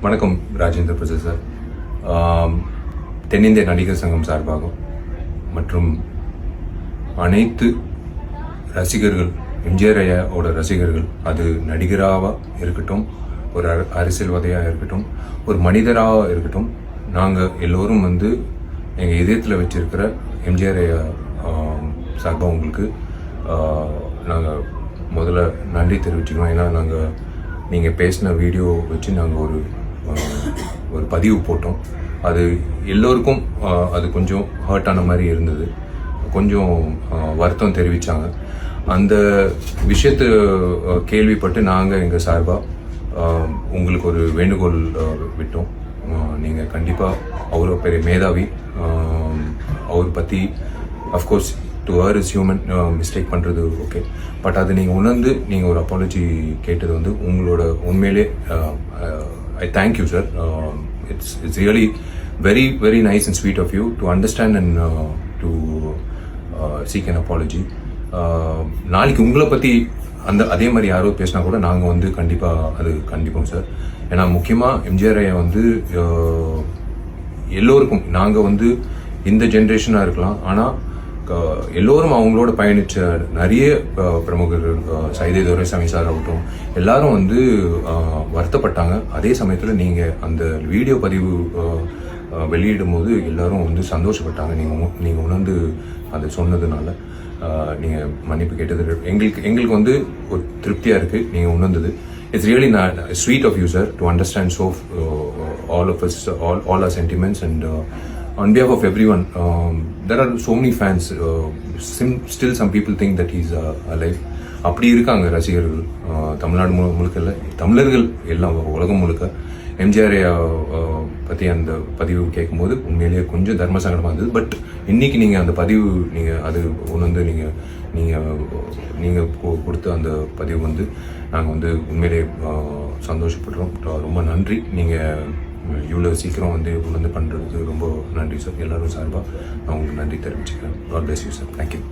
வணக்கம் ராஜேந்திர பிரசாத் சார். தென்னிந்திய நடிகர் சங்கம் சார்பாக மற்றும் அனைத்து ரசிகர்கள், எம்ஜிஆர் ஐயாவோட ரசிகர்கள், அது நடிகராக இருக்கட்டும், ஒரு அரசியல்வாதியாக இருக்கட்டும், ஒரு மனிதராக இருக்கட்டும், நாங்கள் எல்லோரும் எங்கள் இதயத்தில் வச்சிருக்கிற எம்ஜிஆர் ஐயா சார்பாக உங்களுக்கு நாங்கள் முதல்ல நன்றி தெரிவிச்சுக்கிறோம். ஏன்னா நீங்கள் பேசின வீடியோ வச்சு நாங்கள் ஒரு பதிவு போட்டோம். அது எல்லோருக்கும் அது கொஞ்சம் ஹர்ட் ஆன மாதிரி இருந்தது, கொஞ்சம் வருத்தம் தெரிவித்தாங்க. அந்த விஷயத்தை கேள்விப்பட்டு நாங்கள் எங்கள் சார்பாக உங்களுக்கு ஒரு வேண்டுகோள் விட்டோம். நீங்கள் கண்டிப்பாக அவ்வளோ பெரிய மேதாவி, அவர் பற்றி of course to her is human, mistake பண்ணுறது ஓகே, பட் அது நீங்கள் உணர்ந்து நீங்கள் ஒரு அப்பாலஜி கேட்டது உங்களோட உண்மையிலே I thank you, sir. It's really very, very nice and sweet of you to understand and to seek an apology. நாளைக்கு உங்களை பற்றி அதே மாதிரி யாரோ பேசினா கூட நாங்கள் கண்டிப்பாக அது கண்டிப்போம் சார். ஏன்னா முக்கியமாக எம்ஜிஆர் ஐயா எல்லோருக்கும் நாங்கள் இந்த ஜென்ரேஷனாக இருக்கலாம், ஆனால் எல்லோரும் அவங்களோட பயணித்த நிறைய பிரமுகர்கள், சைதை துரைசாமி சார் ஆகட்டும், எல்லாரும் வருத்தப்பட்டாங்க. அதே சமயத்தில் நீங்கள் அந்த வீடியோ பதிவு வெளியிடும் போது எல்லாரும் சந்தோஷப்பட்டாங்க. நீங்கள் உணர்ந்து அதை சொன்னதுனால நீங்கள் மன்னிப்பு கேட்டது எங்களுக்கு ஒரு திருப்தியாக இருக்குது. நீங்கள் உணர்ந்தது. It's really sweet of you sir to understand so all of us, all our sentiments, and on behalf of everyone, there are so many fans. Still some people think that he's alive. அப்படி இருக்காங்க ரசிகர்கள், தமிழ்நாடு முழுக்க இல்லை, தமிழர்கள் எல்லாம் உலகம் முழுக்க. எம்ஜிஆர் பற்றி அந்த பதிவு கேட்கும்போது உண்மையிலேயே கொஞ்சம் தர்ம சங்கடமாக இருந்தது. பட் இன்னைக்கு நீங்கள் அந்த பதிவு அது நீங்கள் கொடுத்த அந்த பதிவு நாங்கள் உண்மையிலே சந்தோஷப்படுறோம். ரொம்ப நன்றி. நீங்கள் இவ்வளோ சீக்கிரம் உணர்ந்து பண்ணுறதுக்கு ரொம்ப நன்றி சார். எல்லோரும் சார்பாக நான் உங்களுக்கு நன்றி தெரிவிச்சுக்கிறேன். God bless you, sir. Thank you.